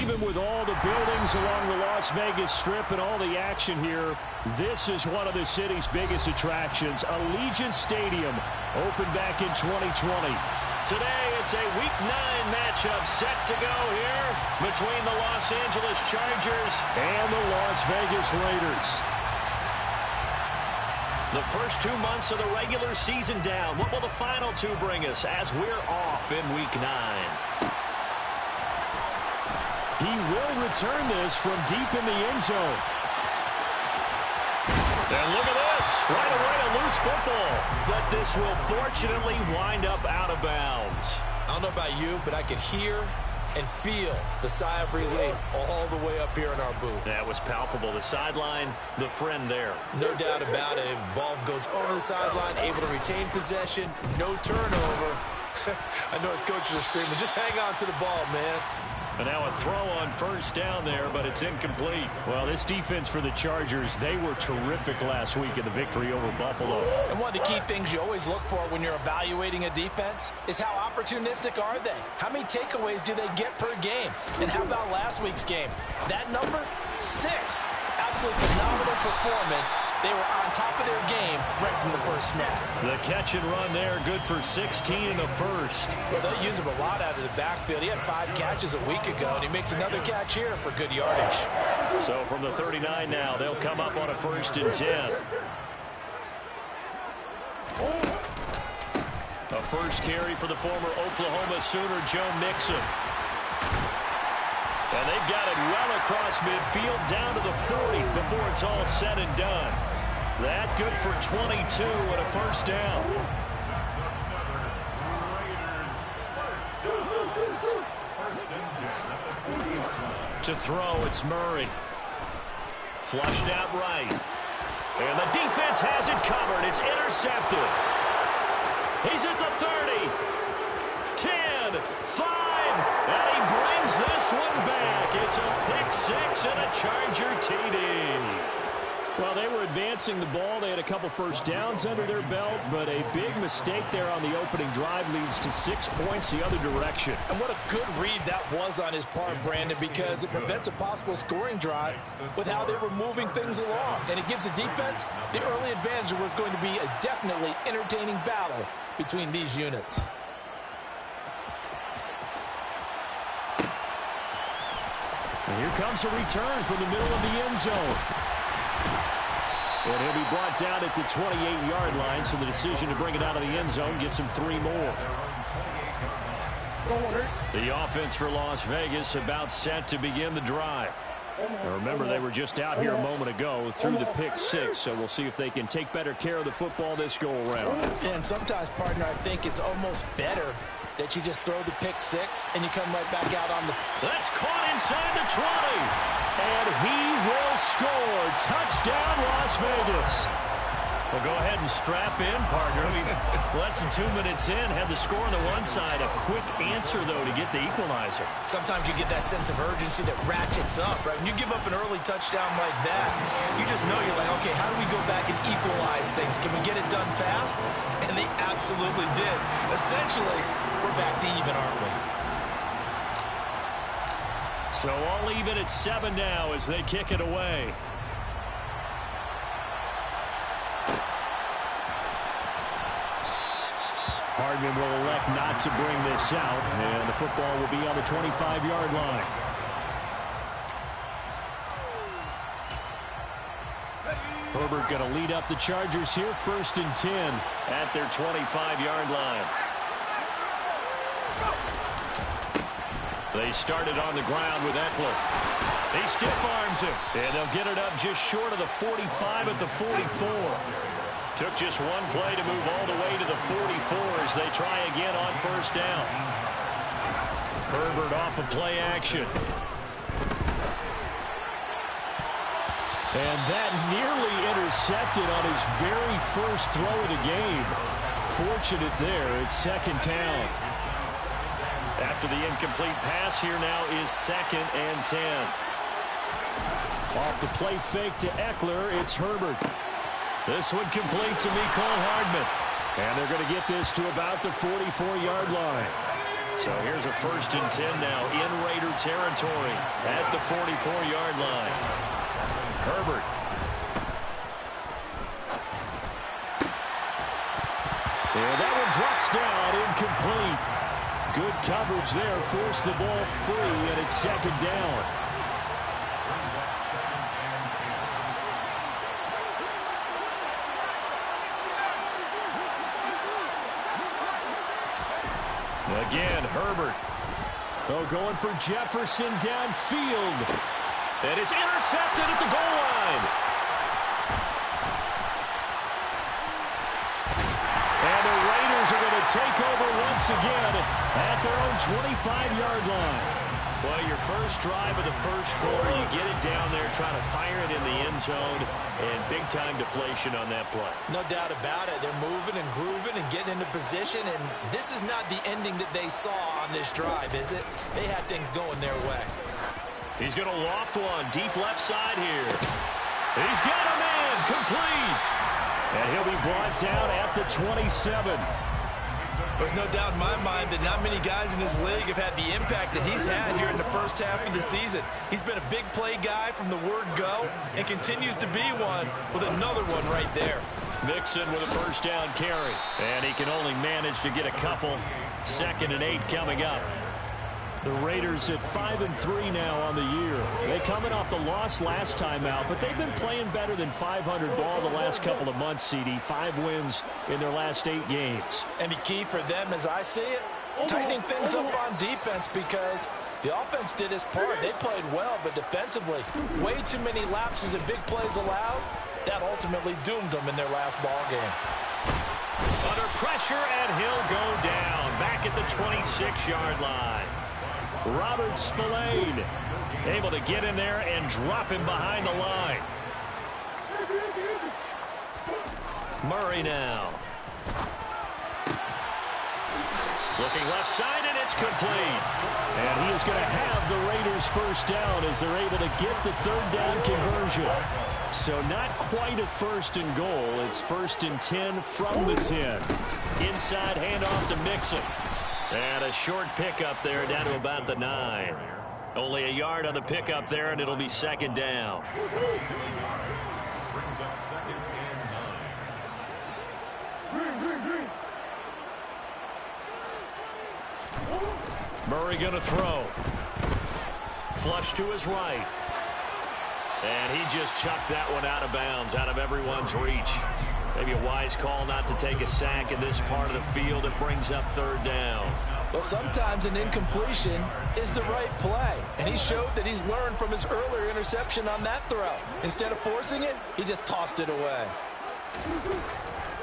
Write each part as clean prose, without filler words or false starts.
Even with all the buildings along the Las Vegas Strip and all the action here, this is one of the city's biggest attractions. Allegiant Stadium opened back in 2020. Today, it's a Week 9 matchup set to go here between the Los Angeles Chargers and the Las Vegas Raiders. The first 2 months of the regular season down. What will the final two bring us as we're off in Week 9? He will return this from deep in the end zone. And look at this. Right away, a loose football. But this will fortunately wind up out of bounds. I don't know about you, but I could hear and feel the sigh of relief all the way up here in our booth. That was palpable. The sideline, the friend there. No doubt about it. Ball goes over the sideline, able to retain possession, no turnover. I know his coaches are screaming, just hang on to the ball, man. And now a throw on first down there, but it's incomplete. Well, this defense for the Chargers, they were terrific last week in the victory over Buffalo. And one of the key things you always look for when you're evaluating a defense is how opportunistic are they? How many takeaways do they get per game? And how about last week's game? That number, 6. Absolutely phenomenal performance. They were on top of their game right from the first snap. The catch and run there, good for 16 in the first. Well, they use him a lot out of the backfield. He had 5 catches a week ago, and he makes another catch here for good yardage. So from the 39 now, they'll come up on a 1st and 10. A first carry for the former Oklahoma Sooner, Joe Mixon. And they've got it well across midfield down to the 40 before it's all said and done. That good for 22 and a first down. To throw, it's Murray. Flushed out right. And the defense has it covered. It's intercepted. He's at the 30. 10, 5. And he brings this one back. It's a pick 6 and a Charger TD. Well, they were advancing the ball. They had a couple first downs under their belt, but a big mistake there on the opening drive leads to 6 points the other direction. And what a good read that was on his part, Brandon, because it prevents a possible scoring drive with how they were moving things along. And it gives the defense the early advantage. Was going to be a definitely entertaining battle between these units. And here comes a return from the middle of the end zone. And he'll be brought down at the 28-yard line, so the decision to bring it out of the end zone gets him 3 more. The offense for Las Vegas about set to begin the drive. Now remember, they were just out here a moment ago through the pick 6, so we'll see if they can take better care of the football this go-around. And sometimes, partner, I think it's almost better that you just throw the pick 6 and you come right back out on the... That's caught inside the 20. And he will score. Touchdown, Las Vegas. Well, go ahead and strap in, partner. Less than 2 minutes in, had the score on the one side. A quick answer, though, to get the equalizer. Sometimes you get that sense of urgency that ratchets up, right? When you give up an early touchdown like that, you just know you're like, okay, how do we go back and equalize things? Can we get it done fast? And they absolutely did. Essentially, we're back to even, aren't we? So all even at 7 now as they kick it away. Hardman will elect not to bring this out, and the football will be on the 25-yard line. Herbert going to lead up the Chargers here, 1st and 10 at their 25-yard line. They started on the ground with Eckler. He stiff arms him, and they'll get it up just short of the 45 at the 44. Took just one play to move all the way to the 44 as they try again on 1st down. Herbert off of play action. And that nearly intercepted on his very first throw of the game. Fortunate there. It's 2nd down. After the incomplete pass, here now is 2nd and 10. Off the play fake to Eckler, it's Herbert. This one complete to Mecole Hardman. And they're going to get this to about the 44-yard line. So here's a 1st and 10 now in Raider territory at the 44-yard line. Herbert. And that one drops down, incomplete. Good coverage there, forced the ball free, and it's 2nd down. Again, Herbert. Oh, going for Jefferson downfield. And it's intercepted at the goal line. And the Raiders are going to take over once again at their own 25-yard line. Well, your first drive of the first quarter, you get it down there, try to fire it in the end zone, and big-time deflation on that play. No doubt about it. They're moving and grooving and getting into position, and this is not the ending that they saw on this drive, is it? They had things going their way. He's going to loft one deep left side here. He's got a man complete. And he'll be brought down at the 27. There's no doubt in my mind that not many guys in this league have had the impact that he's had here in the first half of the season. He's been a big play guy from the word go and continues to be one with another one right there. Mixon with a 1st down carry. And he can only manage to get a couple. 2nd and 8 coming up. The Raiders at 5-3 now on the year. They coming off the loss last time out, but they've been playing better than 500 ball the last couple of months, CD. 5 wins in their last 8 games. And the key for them, as I see it, tightening things up on defense, because the offense did its part. They played well, but defensively, way too many lapses and big plays allowed. That ultimately doomed them in their last ball game. Under pressure, and he'll go down back at the 26-yard line. Robert Spillane able to get in there and drop him behind the line. Murray now. Looking left side, and it's complete. And he is going to have the Raiders' 1st down as they're able to get the 3rd down conversion. So not quite a 1st and goal. It's 1st and 10 from the 10. Inside handoff to Mixon. And a short pickup there down to about the 9. Only a yard on the pickup there, and it'll be 2nd down. Brings up 2nd and 9. Murray going to throw. Flush to his right. And he just chucked that one out of bounds, out of everyone's reach. Maybe a wise call not to take a sack in this part of the field. It brings up 3rd down. Well, sometimes an incompletion is the right play. And he showed that he's learned from his earlier interception on that throw. Instead of forcing it, he just tossed it away.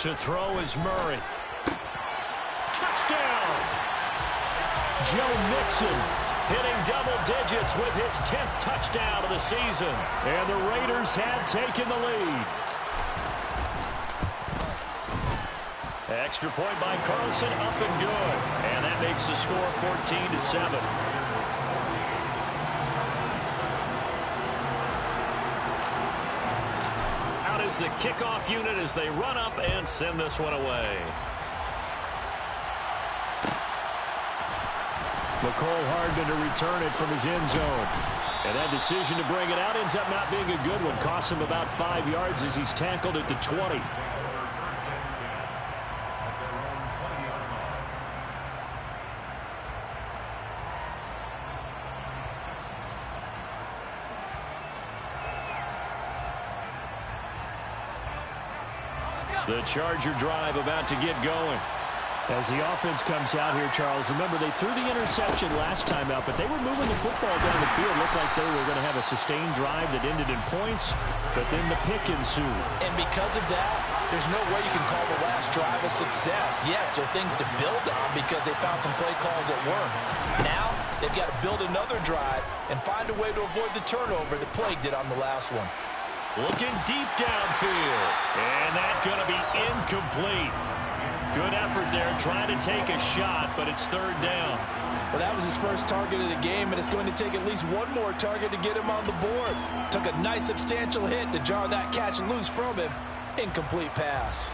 To throw is Murray. Touchdown! Joe Mixon hitting double digits with his 10th touchdown of the season. And the Raiders have taken the lead. Extra point by Carlson, up and good. And that makes the score 14-7. Out is the kickoff unit as they run up and send this one away. McCole Hardman to return it from his end zone. And that decision to bring it out ends up not being a good one. Costs him about 5 yards as he's tackled at the 20. The Charger drive about to get going. As the offense comes out here, Charles, remember they threw the interception last time out, but they were moving the football down the field. Looked like they were going to have a sustained drive that ended in points, but then the pick ensued. And because of that, there's no way you can call the last drive a success. Yes, there are things to build on because they found some play calls that work. Now, they've got to build another drive and find a way to avoid the turnover that plagued it on the last one. Looking deep downfield. And that's going to be incomplete. Good effort there trying to take a shot, but it's 3rd down. Well, that was his first target of the game, and it's going to take at least one more target to get him on the board. Took a nice substantial hit to jar that catch loose from him. Incomplete pass.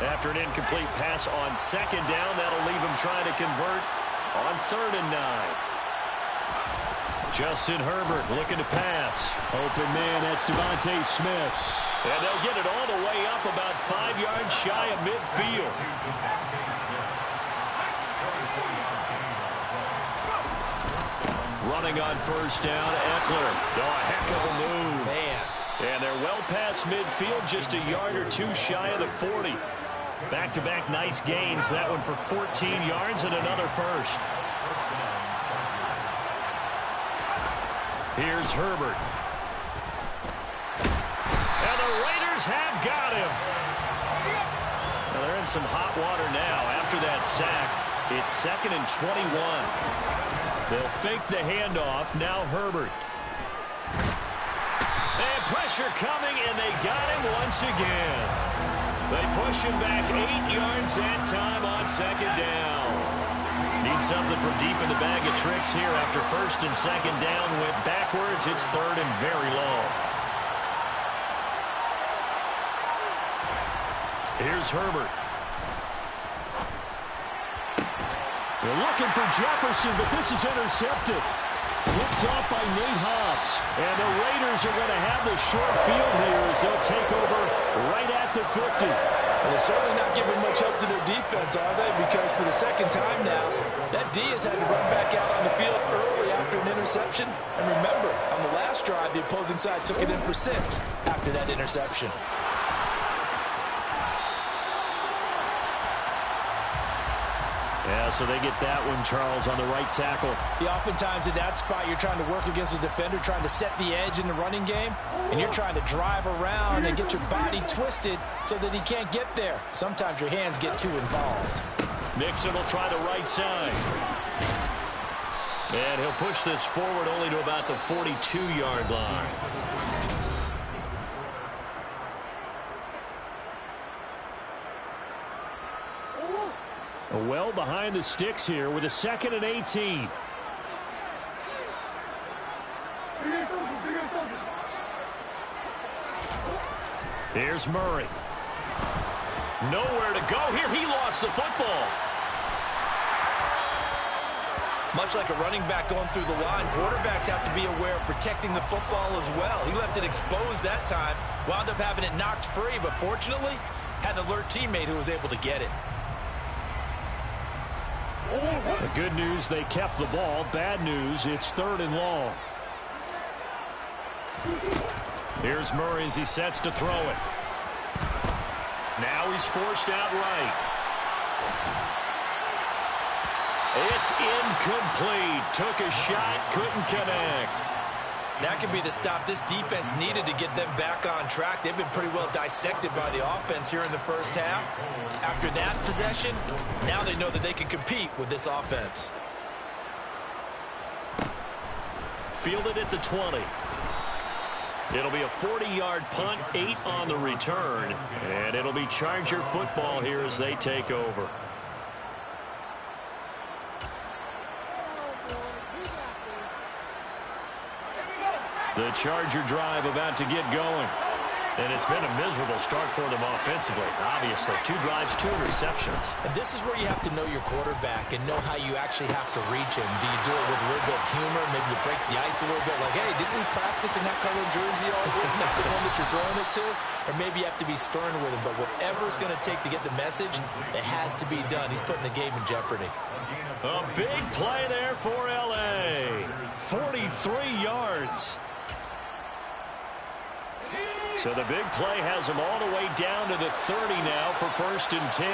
After an incomplete pass on 2nd down, that'll leave him trying to convert On 3rd and 9. Justin Herbert looking to pass. Open man, that's Devontae Smith. And they'll get it all the way up about 5 yards shy of midfield. Running on 1st down, Eckler. Oh, a heck of a move. Man. And they're well past midfield, just a yard or two shy of the 40. Back-to-back nice gains. That one for 14 yards and another first. Here's Herbert. And the Raiders have got him. Well, they're in some hot water now after that sack. It's 2nd and 21. They'll fake the handoff. Now Herbert. And pressure coming, and they got him once again. They push him back 8 yards that time on 2nd down. Need something from deep in the bag of tricks here after 1st and 2nd down. Went backwards. It's 3rd and very long. Here's Herbert. They're looking for Jefferson, but this is intercepted. Whipped off by Nate Hobbs. And the Raiders are going to have the short field here as they'll take over right at the 50. Well, they're certainly not giving much up to their defense, are they? Because for the 2nd time now, that D has had to run back out on the field early after an interception. And remember, on the last drive, the opposing side took it in for 6 after that interception. Yeah, so they get that one, Charles, on the right tackle. Yeah, oftentimes in that spot, you're trying to work against a defender, trying to set the edge in the running game, and you're trying to drive around and get your body twisted so that he can't get there. Sometimes your hands get too involved. Mixon will try the right side. And he'll push this forward only to about the 42-yard line. Well behind the sticks here with a 2nd and 18. Here's Murray. Nowhere to go here. He lost the football. Much like a running back going through the line, quarterbacks have to be aware of protecting the football as well. He left it exposed that time, wound up having it knocked free, but fortunately, had an alert teammate who was able to get it. The good news, they kept the ball. Bad news, it's 3rd and long. Here's Murray as he sets to throw it. Now he's forced out right. It's incomplete. Took a shot, couldn't connect. That could be the stop this defense needed to get them back on track. They've been pretty well dissected by the offense here in the 1st half. After that possession, now they know that they can compete with this offense. Fielded at the 20. It'll be a 40-yard punt, 8 on the return. And it'll be Charger football here as they take over. The Charger drive about to get going. And it's been a miserable start for them offensively, obviously. 2 drives, 2 interceptions. And this is where you have to know your quarterback and know how you actually have to reach him. Do you do it with a little bit of humor? Maybe you break the ice a little bit like, hey, didn't we practice in that colored jersey all week? Not the one that you're throwing it to? Or maybe you have to be stern with him. But whatever it's going to take to get the message, it has to be done. He's putting the game in jeopardy. A big play there for L.A. 43 yards. So the big play has him all the way down to the 30 now for 1st and 10.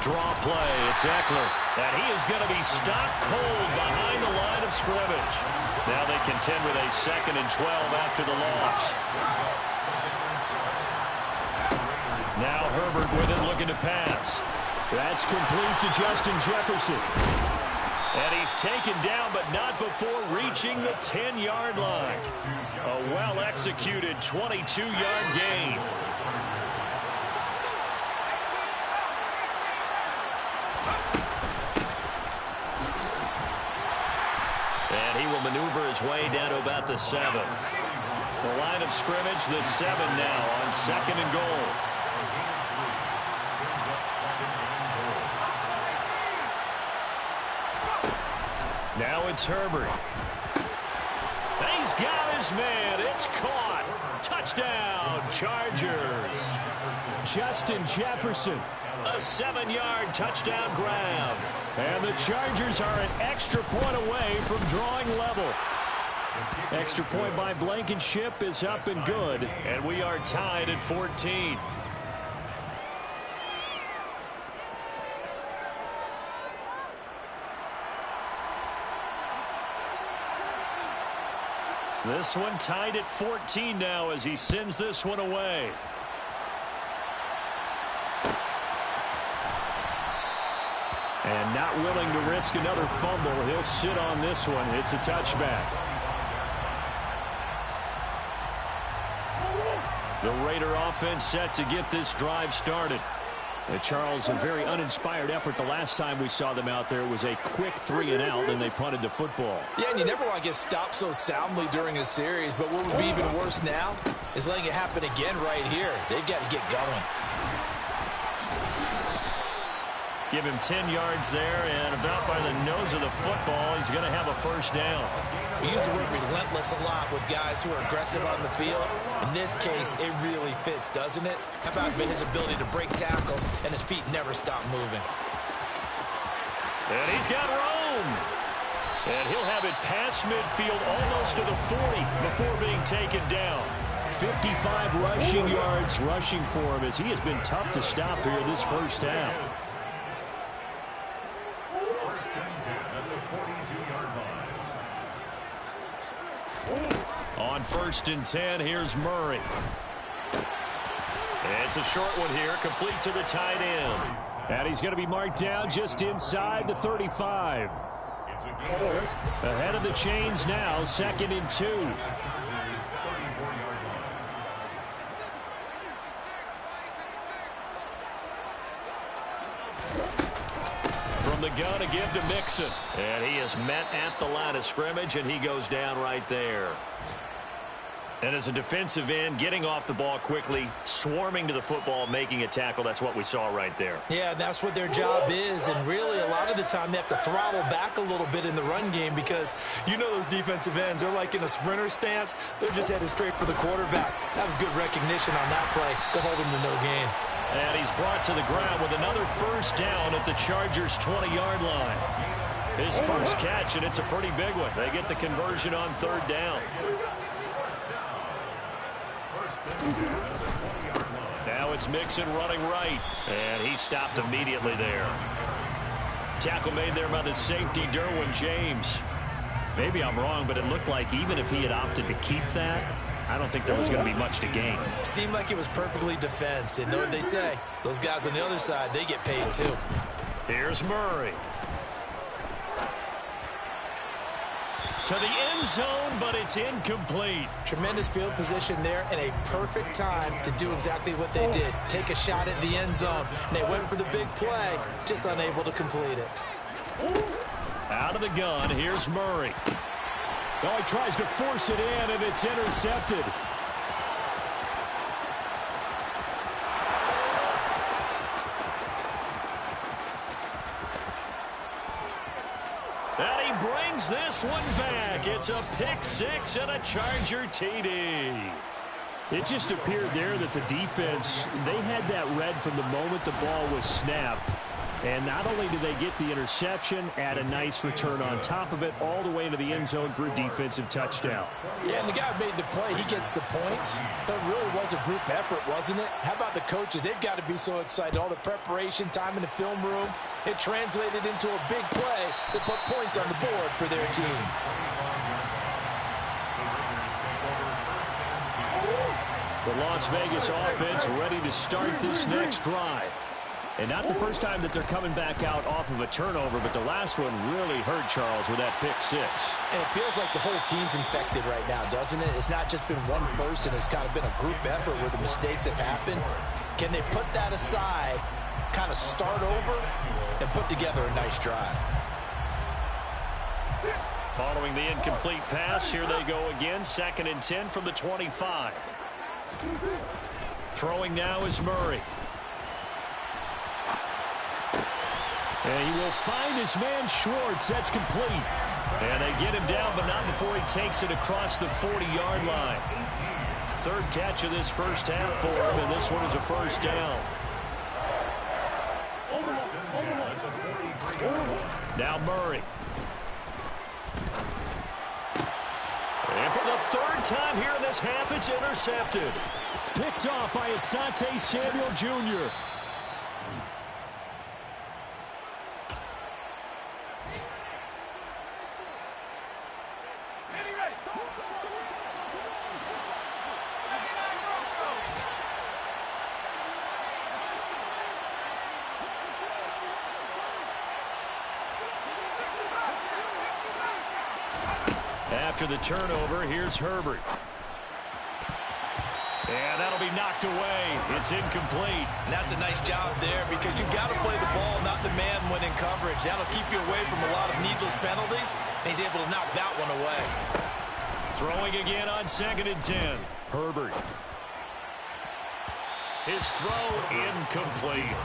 Draw play. It's Eckler. And he is going to be stopped cold behind the line of scrimmage. Now they contend with a 2nd and 12 after the loss. Now Herbert with it looking to pass. That's complete to Justin Jefferson. And he's taken down, but not before reaching the 10-yard line. A well-executed 22-yard gain. And he will maneuver his way down to about the 7. The line of scrimmage, the 7 now on 2nd and goal. Now it's Herbert. He's got his man. It's caught. Touchdown, Chargers. Justin Jefferson. A 7-yard touchdown grab. And the Chargers are an extra point away from drawing level. Extra point by Blankenship is up and good. And we are tied at 14. This one tied at 14 now as he sends this one away. And not willing to risk another fumble. He'll sit on this one. It's a touchback. The Raider offense set to get this drive started. Charles, a very uninspired effort the last time we saw them out there. It was a quick 3-and-out, and they punted the football. Yeah, and you never want to get stopped so soundly during a series, but what would be even worse now is letting it happen again right here. They've got to get going. Give him 10 yards there, and about by the nose of the football, he's going to have a first down. We use the word relentless a lot with guys who are aggressive on the field. In this case, it really fits, doesn't it? How about his ability to break tackles and his feet never stop moving? And he's got room. And he'll have it past midfield almost to the 40 before being taken down. 55 rushing yards rushing for him as he has been tough to stop here this first half. On 1st and 10, here's Murray. It's a short one here, complete to the tight end. And he's going to be marked down just inside the 35. Ahead of the chains now, 2nd and 2. From the gun, a give to Mixon. And he is met at the line of scrimmage, and he goes down right there. And as a defensive end, getting off the ball quickly, swarming to the football, making a tackle, that's what we saw right there. Yeah, that's what their job is, and really a lot of the time they have to throttle back a little bit in the run game because you know those defensive ends, they're like in a sprinter stance. They're just headed straight for the quarterback. That was good recognition on that play to hold him to no gain. And he's brought to the ground with another first down at the Chargers' 20-yard line. His first catch, and it's a pretty big one. They get the conversion on 3rd down. Now it's Mixon running right, and he stopped immediately there. Tackle made there by the safety, Derwin James. Maybe I'm wrong, but it looked like even if he had opted to keep that, I don't think there was going to be much to gain. Seemed like it was perfectly defense, and know what they say? Those guys on the other side, they get paid too. Here's Murray. To the end zone, but it's incomplete. Tremendous field position there and a perfect time to do exactly what they did. Take a shot at the end zone. And they went for the big play, just unable to complete it. Out of the gun, here's Murray. Oh, he tries to force it in, and it's intercepted. And he brings this one back. It's a pick-6 and a Charger TD. It just appeared there that the defense, they had that read from the moment the ball was snapped. And not only do they get the interception, add a nice return on top of it, all the way into the end zone for a defensive touchdown. Yeah, and the guy who made the play, he gets the points. But it really was a group effort, wasn't it? How about the coaches? They've got to be so excited. All the preparation, time in the film room, it translated into a big play that put points on the board for their team. The Las Vegas offense ready to start this next drive. And not the first time that they're coming back out off of a turnover, but the last one really hurt Charles with that pick-6. And it feels like the whole team's infected right now, doesn't it? It's not just been one person. It's kind of been a group effort where the mistakes have happened. Can they put that aside, kind of start over, and put together a nice drive? Following the incomplete pass, here they go again. 2nd and 10 from the 25. Throwing now is Murray. And he will find his man Schwartz. That's complete. And they get him down, but not before he takes it across the 40-yard line. Third catch of this first half for him, and this one is a first down. Now Murray. And for the third time here in this half, it's intercepted. Picked off by Asante Samuel Jr. After the turnover, here's Herbert. And that'll be knocked away. It's incomplete. And that's a nice job there because you've got to play the ball, not the man when in coverage. That'll keep you away from a lot of needless penalties. And he's able to knock that one away. Throwing again on 2nd and 10. Herbert. His throw incomplete.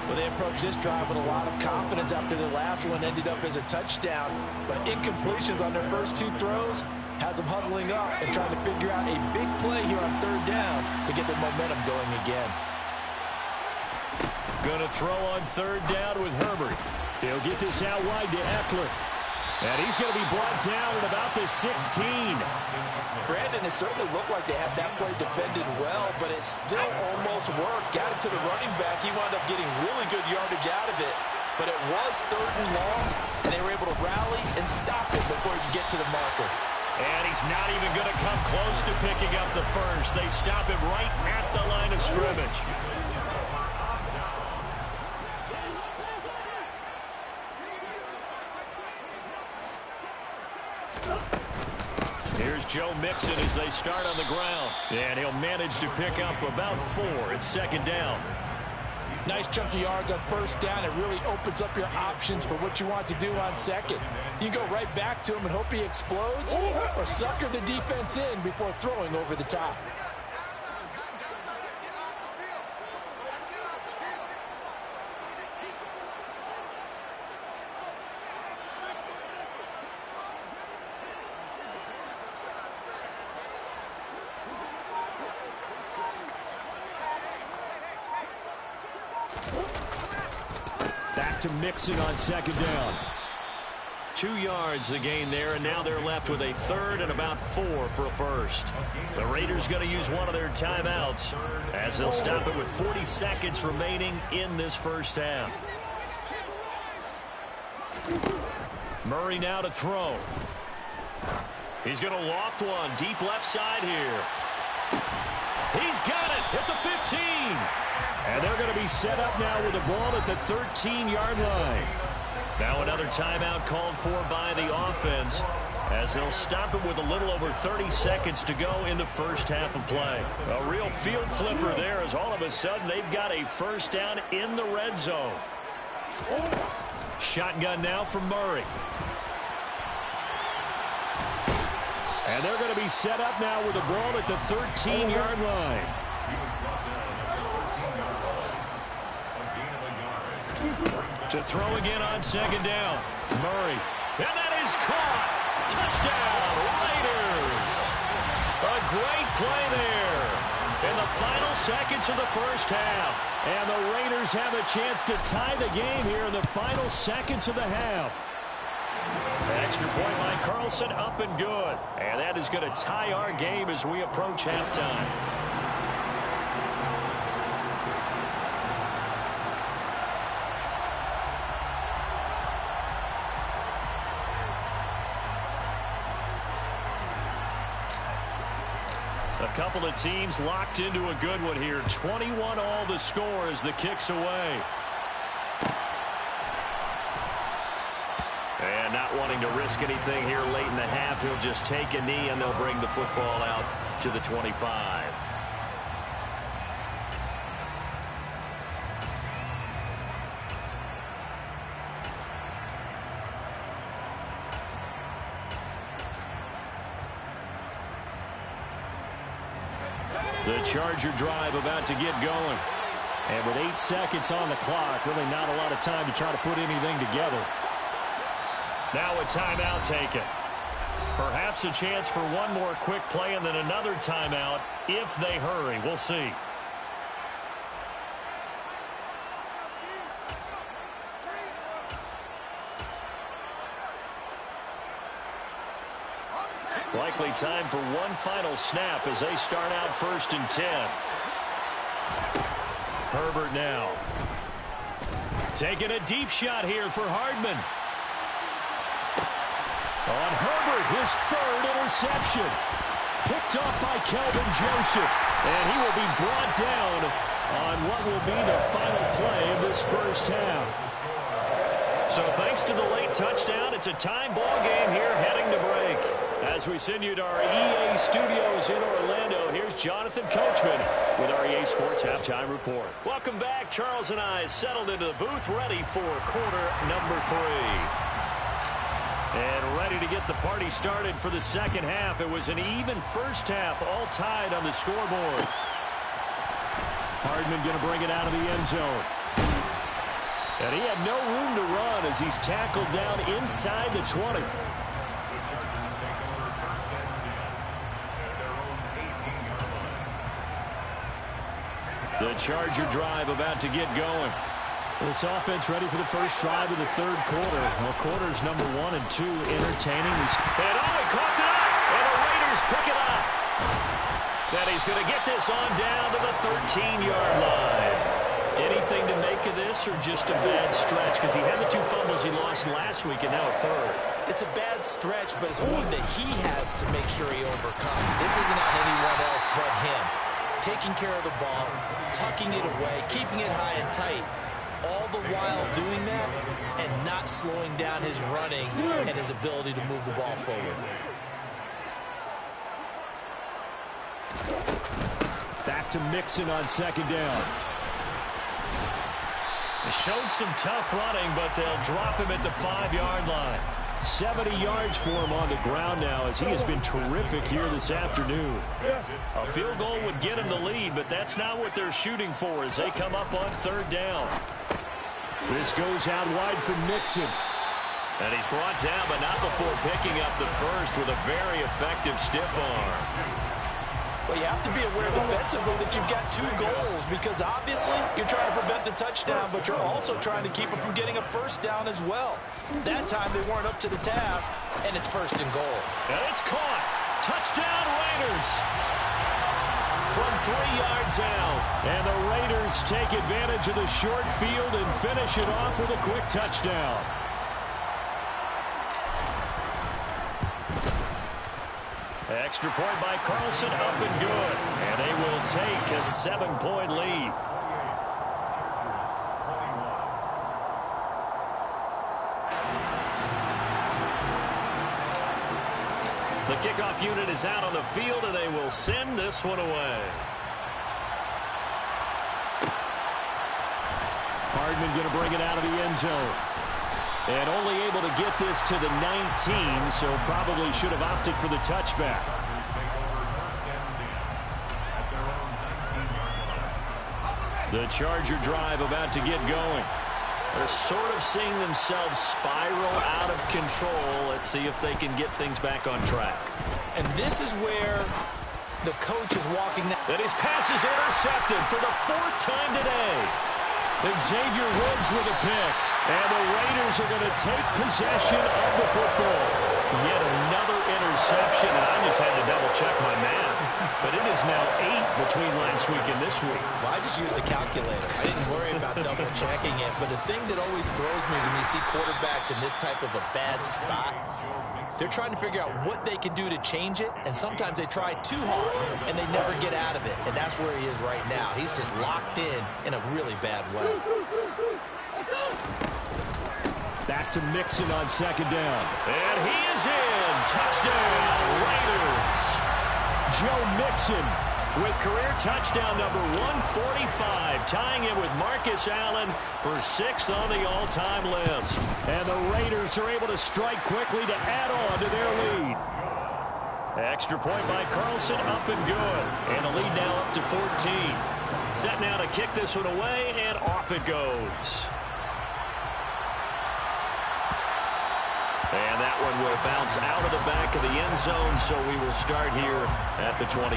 Well, they approached this drive with a lot of confidence after the last one ended up as a touchdown. But incompletions on their first two throws has them huddling up and trying to figure out a big play here on 3rd down to get their momentum going again. Going to throw on 3rd down with Herbert. He'll get this out wide to Eckler. And he's going to be brought down at about the 16. Brandon, it certainly looked like they had that play defended well, but it still almost worked. Got it to the running back. He wound up getting really good yardage out of it. But it was 3rd and long, and they were able to rally and stop it before he could get to the marker. And he's not even going to come close to picking up the first. They stop him right at the line of scrimmage. Here's Joe Mixon as they start on the ground. And he'll manage to pick up about 4. It's 2nd down. Nice chunky yards on 1st down. It really opens up your options for what you want to do on 2nd. You can go right back to him and hope he explodes or sucker the defense in before throwing over the top. Back to Mixon on 2nd down. 2 yards the gain there, and now they're left with a 3rd and about 4 for a first. The Raiders going to use one of their timeouts as they'll stop it with 40 seconds remaining in this first half. Murray now to throw. He's going to loft one deep left side here. He's got it at the 15. And they're going to be set up now with the ball at the 13-yard line. Now another timeout called for by the offense as they'll stop it with a little over 30 seconds to go in the first half of play. A real field flipper there as all of a sudden they've got a first down in the red zone. Shotgun now from Murray. And they're going to be set up now with the ball at the 13-yard line. To throw again on 2nd down. Murray. And that is caught. Touchdown, Raiders. A great play there in the final seconds of the first half. And the Raiders have a chance to tie the game here in the final seconds of the half. Extra point by Carlson, up and good. And that is going to tie our game as we approach halftime. A couple of teams locked into a good one here. 21 all the score as the kick's away. And not wanting to risk anything here late in the half, he'll just take a knee and they'll bring the football out to the 25. The Charger drive about to get going. And with 8 seconds on the clock, really not a lot of time to try to put anything together. Now a timeout taken. Perhaps a chance for one more quick play and then another timeout if they hurry. We'll see. Likely time for one final snap as they start out 1st and 10. Herbert now. Taking a deep shot here for Hardman. On Herbert, his 3rd interception. Picked off by Kelvin Joseph. And he will be brought down on what will be the final play of this first half. So thanks to the late touchdown, it's a tie ball game here heading to break. As we send you to our EA studios in Orlando, here's Jonathan Coachman with our EA Sports Halftime Report. Welcome back. Charles and I settled into the booth, ready for quarter number 3. And ready to get the party started for the second half. It was an even first half, all tied on the scoreboard. Hardman going to bring it out of the end zone. And he had no room to run as he's tackled down inside the 20. The Charger drive about to get going. This offense ready for the first drive of the 3rd quarter. Well, quarters number 1 and 2 entertaining. And he caught it up. And the Raiders pick it up. Then he's going to get this on down to the 13-yard line. Anything to make of this or just a bad stretch? Because he had the 2 fumbles he lost last week and now a 3rd. It's a bad stretch, but it's one that he has to make sure he overcomes. This isn't on anyone else but him. Taking care of the ball, tucking it away, keeping it high and tight, all the while doing that and not slowing down his running and his ability to move the ball forward. Back to Mixon on 2nd down. They showed some tough running, but they'll drop him at the 5-yard line. 70 yards for him on the ground now as he has been terrific here this afternoon. A field goal would get him the lead, but that's not what they're shooting for as they come up on 3rd down. This goes out wide for Mixon. And he's brought down, but not before picking up the first with a very effective stiff arm. Well, you have to be aware defensively that you've got 2 goals because obviously you're trying to prevent the touchdown, but you're also trying to keep them from getting a first down as well. That time they weren't up to the task, and it's 1st and goal. And it's caught. Touchdown Raiders. From 3 yards out. And the Raiders take advantage of the short field and finish it off with a quick touchdown. Extra point by Carlson, up and good. And they will take a 7-point lead. The kickoff unit is out on the field, and they will send this one away. Hardman going to bring it out of the end zone. And only able to get this to the 19, so probably should have opted for the touchback. The Charger drive about to get going. They're sort of seeing themselves spiral out of control. Let's see if they can get things back on track. And this is where the coach is walking now. And his pass is intercepted for the 4th time today. Xavier Woods with a pick. And the Raiders are going to take possession of the football. Yet another interception, and I just had to double-check my math. But it is now 8 between last week and this week. Well, I just used a calculator. I didn't worry about double-checking it. But the thing that always throws me when you see quarterbacks in this type of a bad spot, they're trying to figure out what they can do to change it, and sometimes they try too hard, and they never get out of it. And that's where he is right now. He's just locked in a really bad way. Back to Mixon on 2nd down. And he is in. Touchdown, Raiders. Joe Mixon with career touchdown number 145, tying it with Marcus Allen for 6th on the all-time list. And the Raiders are able to strike quickly to add on to their lead. Extra point by Carlson, up and good. And the lead now up to 14. Set now to kick this one away, and off it goes. And that one will bounce out of the back of the end zone, so we will start here at the 25.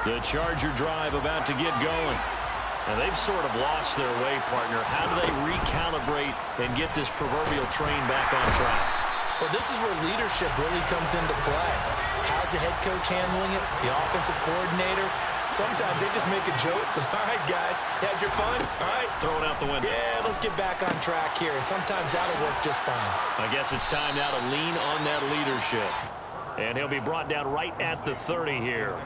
The Charger drive about to get going. And they've sort of lost their way, partner. How do they recalibrate and get this proverbial train back on track? Well, this is where leadership really comes into play. How's the head coach handling it? The offensive coordinator? Sometimes they just make a joke. All right, guys, you had your fun? All right. Throw it out the window. Yeah, let's get back on track here. And sometimes that'll work just fine. I guess it's time now to lean on that leadership. And he'll be brought down right at the 30 here.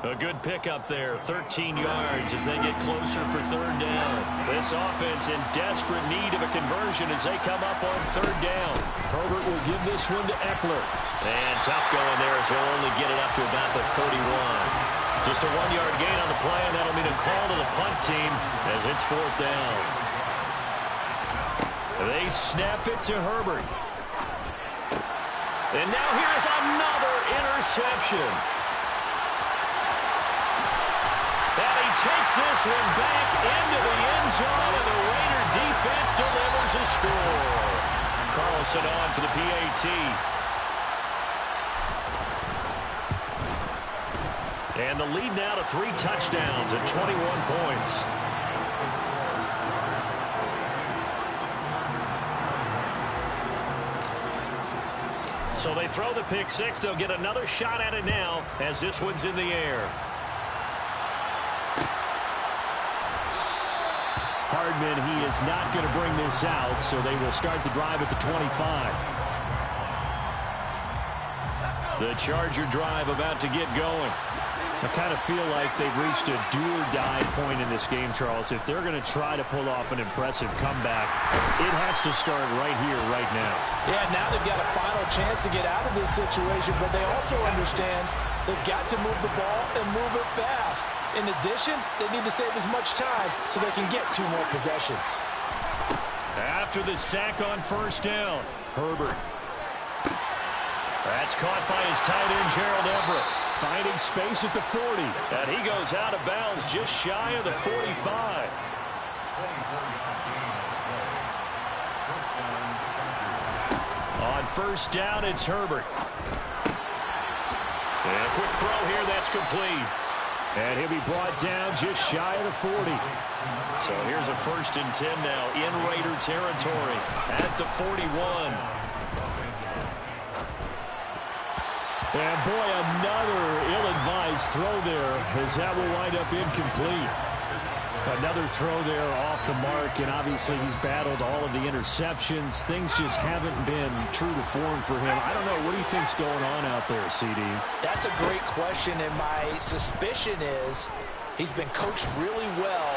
A good pickup there, 13 yards as they get closer for third down. This offense in desperate need of a conversion as they come up on third down. Herbert will give this one to Eckler. And tough going there as he'll only get it up to about the 31. Just a 1-yard gain on the play, and that'll mean a call to the punt team as it's fourth down. They snap it to Herbert. And now here's another interception. And he takes this one back into the end zone, and the Raider defense delivers a score. Carlson on for the PAT. And the lead now to 3 touchdowns at 21 points. So they throw the pick six. They'll get another shot at it now as this one's in the air. Hardman, he is not going to bring this out, so they will start the drive at the 25. The Charger drive about to get going. I kind of feel like they've reached a do-or-die point in this game, Charles. If they're going to try to pull off an impressive comeback, it has to start right here, right now. Yeah, now they've got a final chance to get out of this situation, but they also understand they've got to move the ball and move it fast. In addition, they need to save as much time so they can get 2 more possessions. After the sack on first down, Herbert. That's caught by his tight end, Gerald Everett. Finding space at the 40. And he goes out of bounds just shy of the 45. On first down, it's Herbert. And a quick throw here, that's complete. And he'll be brought down just shy of the 40. So here's a 1st and 10 now in Raider territory at the 41. And boy, another ill-advised throw there as that will wind up incomplete. Another throw there off the mark, and obviously he's battled all of the interceptions. Things just haven't been true to form for him. I don't know. What do you think's going on out there, CD? That's a great question, and my suspicion is he's been coached really well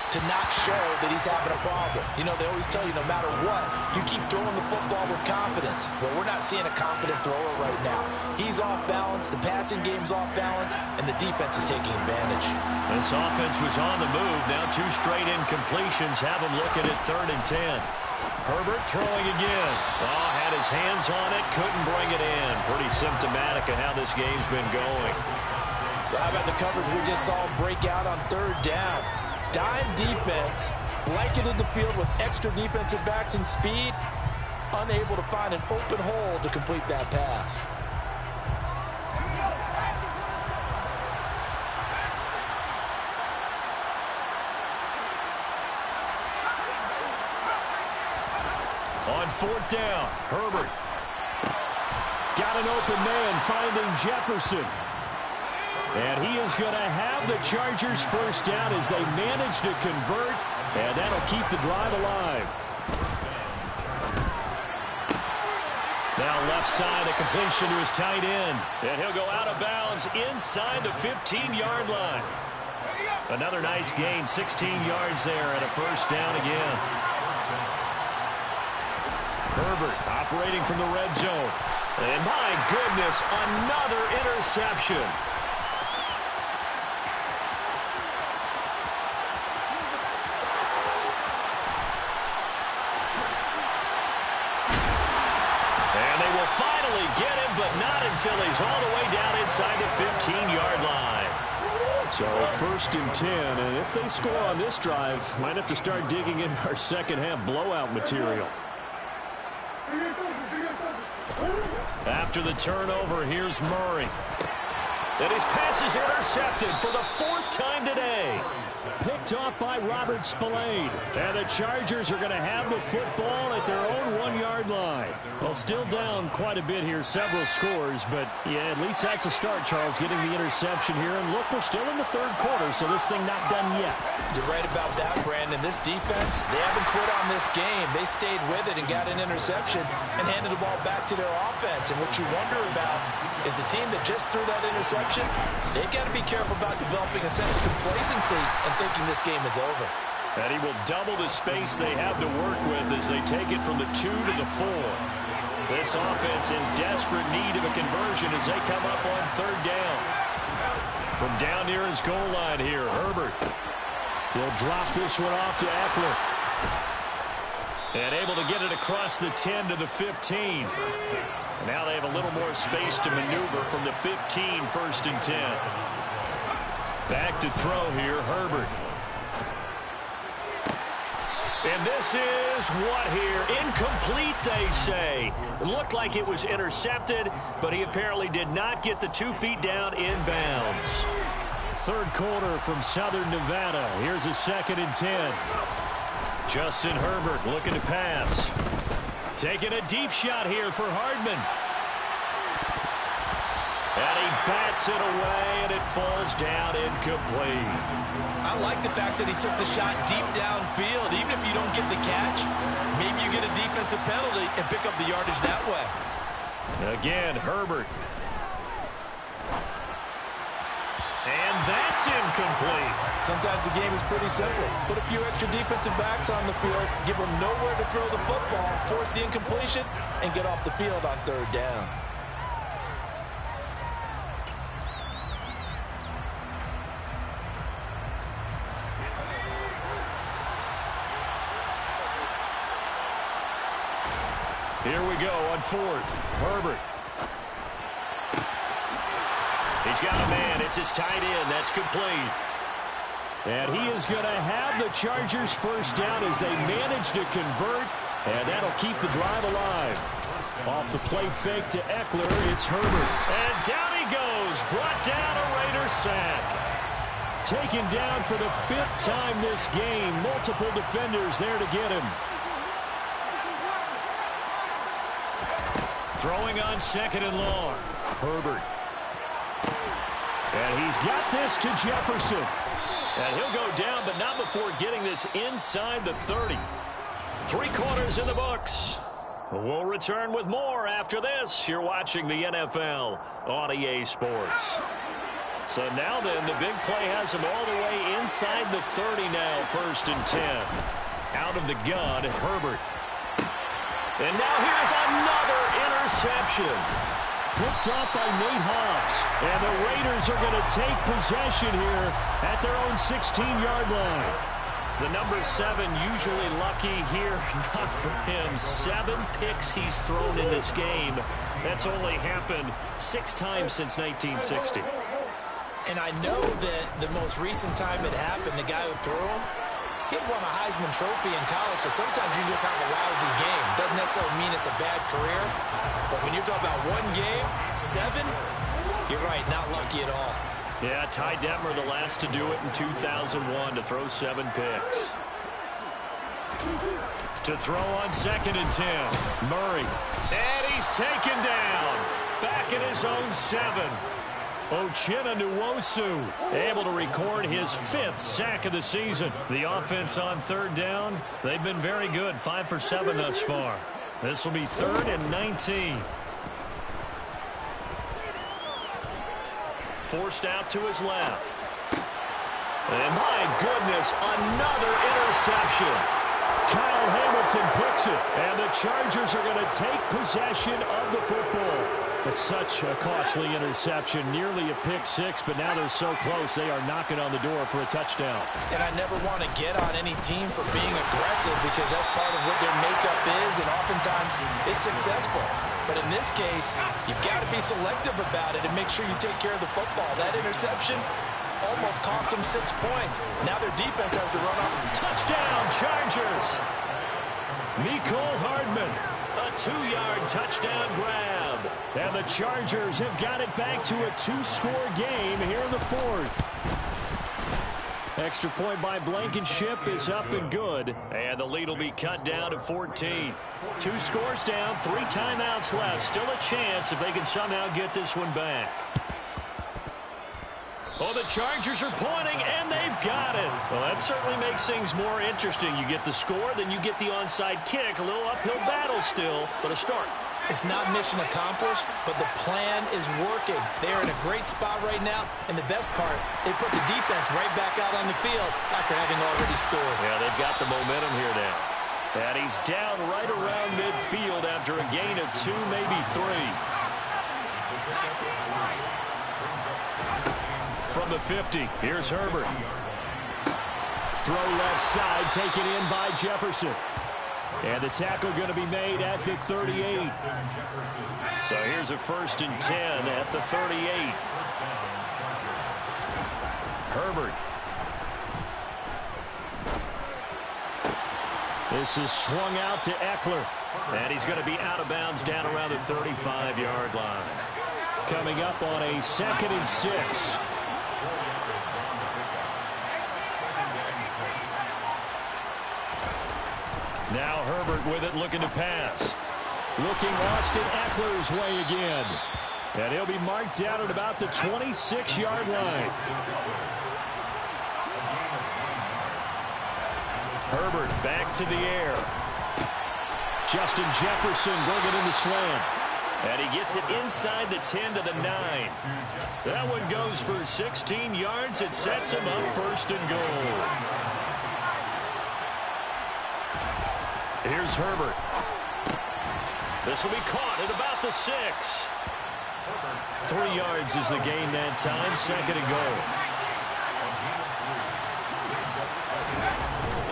to not show that he's having a problem. You know, they always tell you no matter what, you keep throwing the football with confidence. Well, we're not seeing a confident thrower right now. He's off balance, the passing game's off balance, and the defense is taking advantage. This offense was on the move. Now 2 straight incompletions have him looking at 3rd and 10. Herbert throwing again. Oh, had his hands on it, couldn't bring it in. Pretty symptomatic of how this game's been going. How about the coverage we just saw break out on 3rd down? Dime defense, blanketed the field with extra defensive backs and speed, unable to find an open hole to complete that pass. On 4th down, Herbert. Got an open man finding Jefferson. And he is going to have the Chargers first down as they manage to convert, and that'll keep the drive alive. Now left side, a completion to his tight end. And he'll go out of bounds inside the 15-yard line. Another nice gain, 16 yards there, and a first down again. Herbert operating from the red zone. And my goodness, another interception. Finally get him, but not until he's all the way down inside the 15-yard line. So 1st and 10, and if they score on this drive, might have to start digging in our second half blowout material. After the turnover, here's Murray. And his pass is intercepted for the 4th time today. Picked off by Robert Spillane. And the Chargers are going to have the football at their own 1-yard line. Well, still down quite a bit here, several scores. But, yeah, at least that's a start, Charles, getting the interception here. And look, we're still in the 3rd quarter, so this thing not done yet. You're right about that, Brandon. This defense, they haven't quit on this game. They stayed with it and got an interception and handed the ball back to their offense. And what you wonder about is the team that just threw that interception, they've got to be careful about developing a sense of complacency and thinking this game is over. And he will double the space they have to work with as they take it from the 2 to the 4. This offense in desperate need of a conversion as they come up on 3rd down. From down near his goal line here, Herbert. He'll drop this one off to Eckler. And able to get it across the 10 to the 15. Now they have a little more space to maneuver from the 15, 1st and 10. Back to throw here, Herbert. And this is what here? Incomplete, they say. It looked like it was intercepted, but he apparently did not get the 2 feet down inbounds. 3rd quarter from Southern Nevada. Here's a 2nd and 10. Justin Herbert looking to pass. Taking a deep shot here for Hardman. And he bats it away, and it falls down incomplete. I like the fact that he took the shot deep downfield. Even if you don't get the catch, maybe you get a defensive penalty and pick up the yardage that way. Again, Herbert. And that's incomplete. Sometimes the game is pretty simple. Put a few extra defensive backs on the field, give them nowhere to throw the football, force the incompletion, and get off the field on 3rd down. Here we go on 4th. Herbert. He's got a man. It's his tight end. That's complete. And he is going to have the Chargers 1st down as they manage to convert. And that'll keep the drive alive. Off the play fake to Eckler, it's Herbert. And down he goes. Brought down a Raider sack. Taken down for the 5th time this game. Multiple defenders there to get him. Throwing on 2nd and long. Herbert. And he's got this to Jefferson. And he'll go down, but not before getting this inside the 30. 3 quarters in the books. We'll return with more after this. You're watching the NFL on EA Sports. So now then, the big play has him all the way inside the 30 now, 1st and 10. Out of the gun, Herbert. And now here's another interception. Picked off by Nate Hobbs. And the Raiders are going to take possession here at their own 16-yard line. The number 7 usually lucky here. Not for him. 7 picks he's thrown in this game. That's only happened 6 times since 1960. And I know that the most recent time it happened, the guy who threw him, he won a Heisman Trophy in college, so sometimes you just have a lousy game. Doesn't necessarily mean it's a bad career, but when you're talking about 1 game, 7, you're right, not lucky at all. Yeah, Ty Detmer, the last to do it in 2001, to throw 7 picks. To throw on 2nd and 10, Murray. And he's taken down. Back in his own 7. Uchenna Nwosu able to record his 5th sack of the season. The offense on 3rd down, they've been very good. 5 for 7 thus far. This will be 3rd and 19. Forced out to his left. And my goodness, another interception. Kyle Hamilton picks it. And the Chargers are going to take possession of the football. It's such a costly interception, nearly a pick-6, but now they're so close they are knocking on the door for a touchdown. And I never want to get on any team for being aggressive because that's part of what their makeup is, and oftentimes it's successful. But in this case, you've got to be selective about it and make sure you take care of the football. That interception, almost cost them 6 points. Now their defense has to run up. Touchdown, Chargers. Mecole Hardman, a 2-yard touchdown grab. And the Chargers have got it back to a 2-score game here in the 4th. Extra point by Blankenship is up and good. And the lead will be cut down to 14. 2 scores down, 3 timeouts left. Still a chance if they can somehow get this one back. Oh, the Chargers are pointing, and they've got it. Well, that certainly makes things more interesting. You get the score, then you get the onside kick. A little uphill battle still, but a start. It's not mission accomplished, but the plan is working. They are in a great spot right now, and the best part, they put the defense right back out on the field after having already scored. Yeah, they've got the momentum here now. And he's down right around midfield after a gain of 2, maybe 3. From the 50, here's Herbert. Throw left side, taken in by Jefferson. And the tackle going to be made at the 38. So here's a 1st and 10 at the 38. Herbert. This is swung out to Eckler. And he's going to be out of bounds down around the 35-yard line. Coming up on a 2nd and 6. Now Herbert with it, looking to pass. Looking Austin Eckler's way again. And he'll be marked down at about the 26-yard line. Herbert back to the air. Justin Jefferson bringing in the slam. And he gets it inside the 10 to the 9. That one goes for 16 yards. It sets him up 1st and goal. Here's Herbert. This will be caught at about the 6. 3 yards is the gain that time. 2nd and goal.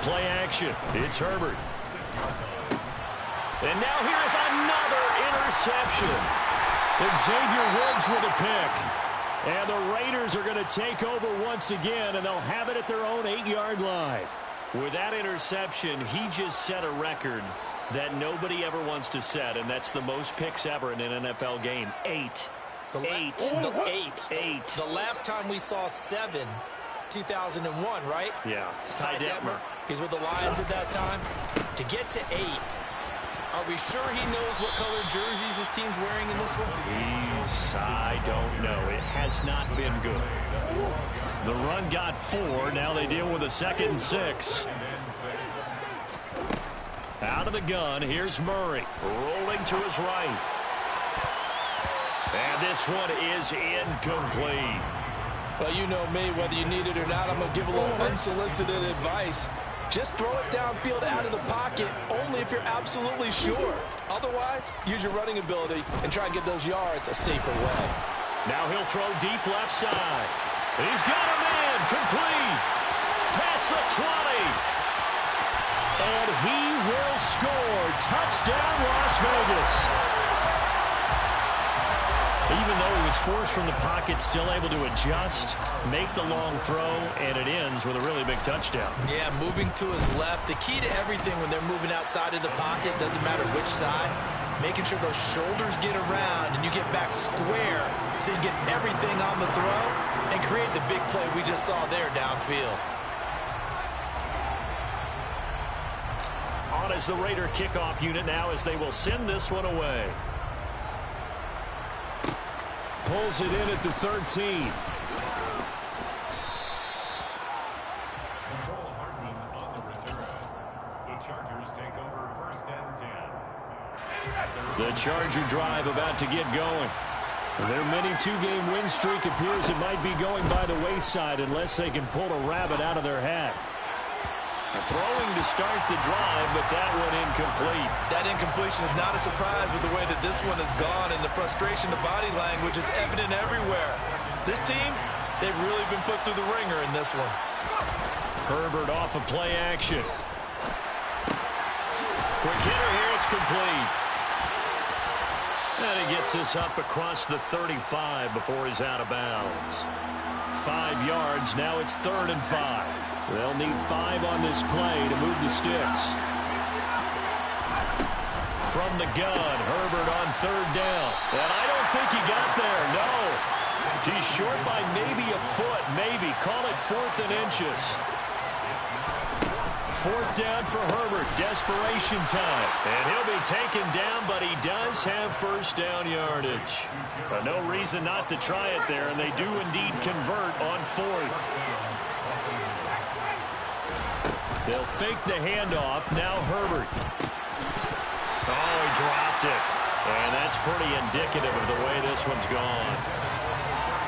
Play action. It's Herbert. And now here is another interception. Xavier Woods with a pick. And the Raiders are going to take over once again, and they'll have it at their own 8-yard line. With that interception, he just set a record that nobody ever wants to set, and that's the most picks ever in an NFL game. 8. Eight. The last time we saw 7, 2001, right? Yeah. It's Ty Detmer. He's with the Lions at that time. To get to 8, are we sure he knows what color jerseys his team's wearing in this one? I don't know. It has not been good. The run got 4. Now they deal with a 2nd and 6. Out of the gun, here's Murray. Rolling to his right. And this one is incomplete. Well, you know me, whether you need it or not, I'm going to give a little unsolicited advice. Just throw it downfield out of the pocket only if you're absolutely sure. Otherwise, use your running ability and try and get those yards a safer way. Now he'll throw deep left side. He's got a man, complete. Past the 20. And he will score. Touchdown, Las Vegas. Even though he was forced from the pocket, still able to adjust, make the long throw, and it ends with a really big touchdown. Yeah, moving to his left. The key to everything when they're moving outside of the pocket, doesn't matter which side, making sure those shoulders get around and you get back square so you get everything on the throw and create the big play we just saw there downfield. On is the Raider kickoff unit now as they will send this one away. Pulls it in at the 13. The Charger drive about to get going. Their mini 2-game win streak appears it might be going by the wayside unless they can pull a rabbit out of their hat. Throwing to start the drive, but that one incomplete. That incompletion is not a surprise with the way that this one has gone, and the frustration, the body language is evident everywhere. This team, they've really been put through the ringer in this one. Herbert off of play action. Quick hitter here, it's complete. And he gets this up across the 35 before he's out of bounds. 5 yards. Now it's 3rd and 5. They'll need 5 on this play to move the sticks. From the gun, Herbert on 3rd down. And I don't think he got there, no. He's short by maybe a foot, maybe. Call it 4th and inches. 4th down for Herbert. Desperation time. And he'll be taken down, but he does have 1st down yardage. No reason not to try it there, and they do indeed convert on 4th. They'll fake the handoff. Now Herbert. Oh, he dropped it. And that's pretty indicative of the way this one's gone.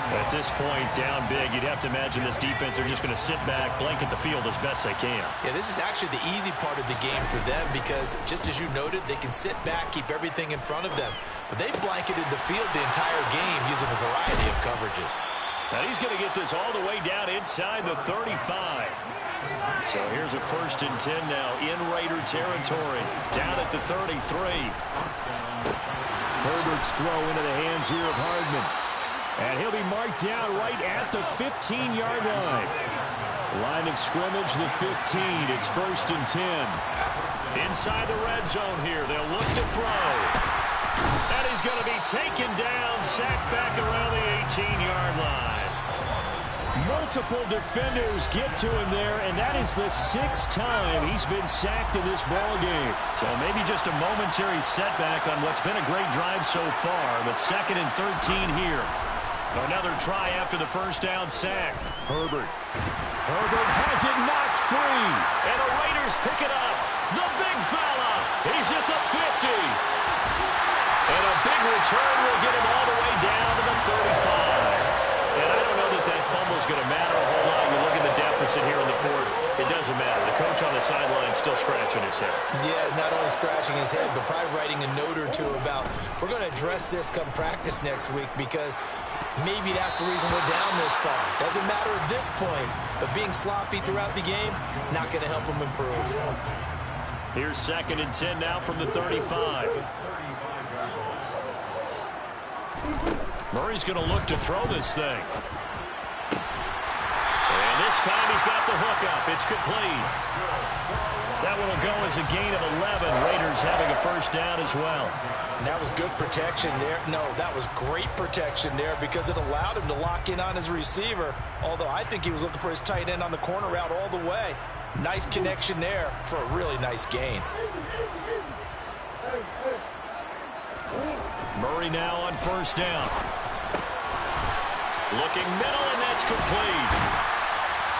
At this point, down big, you'd have to imagine this defense, they're just going to sit back, blanket the field as best they can. Yeah, this is actually the easy part of the game for them because, just as you noted, they can sit back, keep everything in front of them. But they've blanketed the field the entire game using a variety of coverages. Now he's going to get this all the way down inside the 35. So here's a 1st and 10 now in Raider territory, down at the 33. Herbert's throw into the hands here of Hardman. And he'll be marked down right at the 15-yard line. Line of scrimmage, the 15. It's 1st and 10. Inside the red zone here. They'll look to throw. And he's going to be taken down, sacked back around the 18-yard line. Multiple defenders get to him there, and that is the 6th time he's been sacked in this ball game. So maybe just a momentary setback on what's been a great drive so far, but 2nd and 13 here. Another try after the 1st down sack. Herbert has it knocked free. And the Raiders pick it up. The big fella. He's at the 50. And a big return will get him all the way down to the 35. And I don't know that that fumble's going to matter a whole lot. You look at the deficit here in the 4th. It doesn't matter. The coach on the sideline is still scratching his head. Yeah, not only scratching his head, but probably writing a note or two about, we're going to address this come practice next week because maybe that's the reason we're down this far. Doesn't matter at this point, but being sloppy throughout the game, not going to help him improve. Here's 2nd and 10 now from the 35. Murray's going to look to throw this thing. And this time he's got the hook up. It's complete. That one will go as a gain of 11. Raiders having a 1st down as well. And that was good protection there. No, that was great protection there because it allowed him to lock in on his receiver. Although I think he was looking for his tight end on the corner route all the way. Nice connection there for a really nice gain. Murray now on 1st down. Looking middle, and that's complete.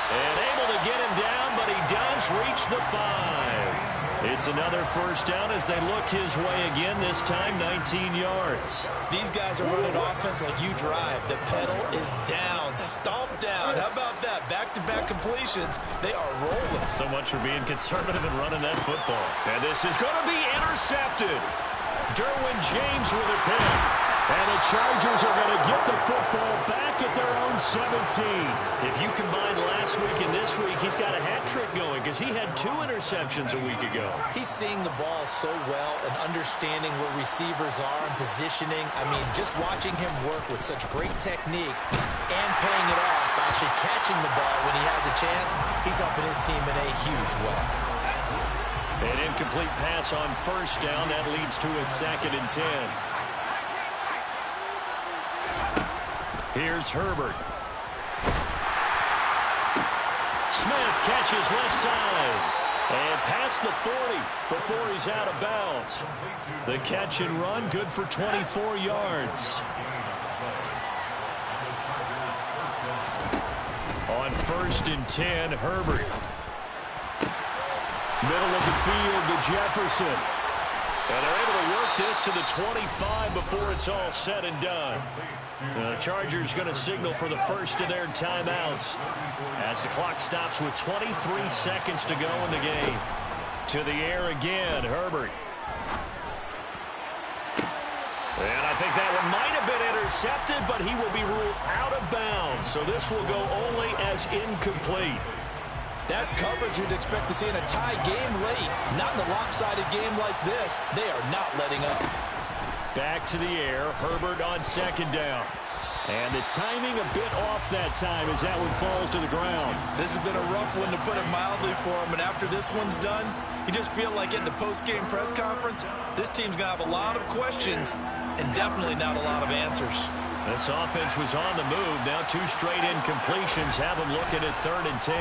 And able to get him down, but he does reach the 5. It's another 1st down as they look his way again, this time 19 yards. These guys are running offense like you drive. The pedal is down, stomped down. How about that? Back-to-back completions. They are rolling. So much for being conservative and running that football. And this is going to be intercepted. Derwin James with a pick. And the Chargers are going to get the football back at their own 17. If you combine last week and this week, he's got a hat trick going because he had 2 interceptions a week ago. He's seeing the ball so well and understanding where receivers are and positioning. I mean, just watching him work with such great technique and paying it off by actually catching the ball when he has a chance, he's helping his team in a huge way. An incomplete pass on 1st down. That leads to a 2nd and 10. Here's Herbert. Smith catches left side. And past the 40 before he's out of bounds. The catch and run good for 24 yards. On 1st and 10, Herbert. Middle of the field to Jefferson. And they're able to work this to the 25 before it's all said and done. The Chargers going to signal for the first of their timeouts as the clock stops with 23 seconds to go in the game. To the air again, Herbert. And I think that one might have been intercepted, but he will be ruled out of bounds. So this will go only as incomplete. That's coverage you'd expect to see in a tie game late. Not in a lopsided game like this. They are not letting up. Back to the air. Herbert on 2nd down. And the timing a bit off that time as that one falls to the ground. This has been a rough one, to put it mildly, for him. And after this one's done, you just feel like at the post-game press conference, this team's going to have a lot of questions and definitely not a lot of answers. This offense was on the move. Now 2 straight incompletions have them looking at 3rd and 10.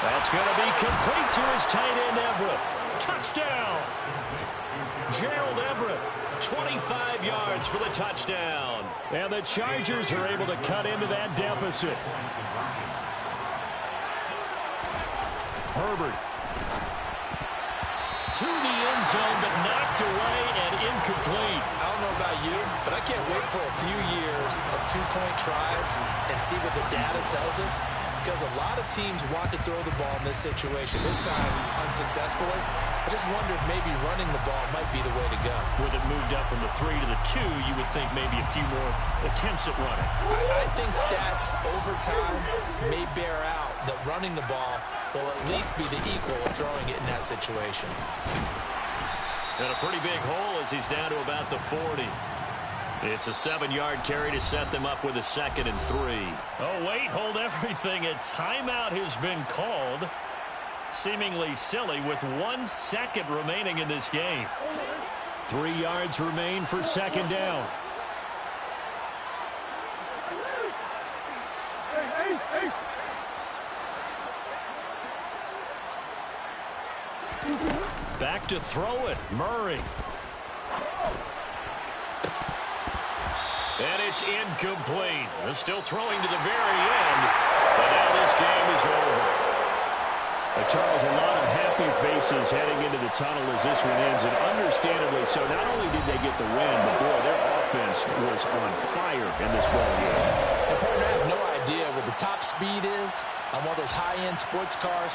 That's going to be complete to his tight end, Everett. Touchdown! Gerald Everett, 25 yards for the touchdown. And the Chargers are able to cut into that deficit. Herbert. To the end zone, but knocked away and incomplete. I don't know about you, but I can't wait for a few years of 2-point tries and see what the data tells us, because a lot of teams want to throw the ball in this situation. This time, unsuccessfully. I just wonder if maybe running the ball might be the way to go. With it moved up from the 3 to the 2, you would think maybe a few more attempts at running. I think stats over time may bear out that running the ball will at least be the equal of throwing it in that situation. And a pretty big hole as he's down to about the 40. It's a 7-yard carry to set them up with a 2nd and 3. Oh, wait, hold everything. A timeout has been called. Seemingly silly with 1 second remaining in this game. 3 yards remain for 2nd down. Back to throw it, Murray. And it's incomplete. They're still throwing to the very end. But now this game is over. Charles, a lot of happy faces heading into the tunnel as this one ends, and understandably so. Not only did they get the win, but boy, their offense was on fire in this ball game. And partner, I have no idea what the top speed is on one of those high-end sports cars.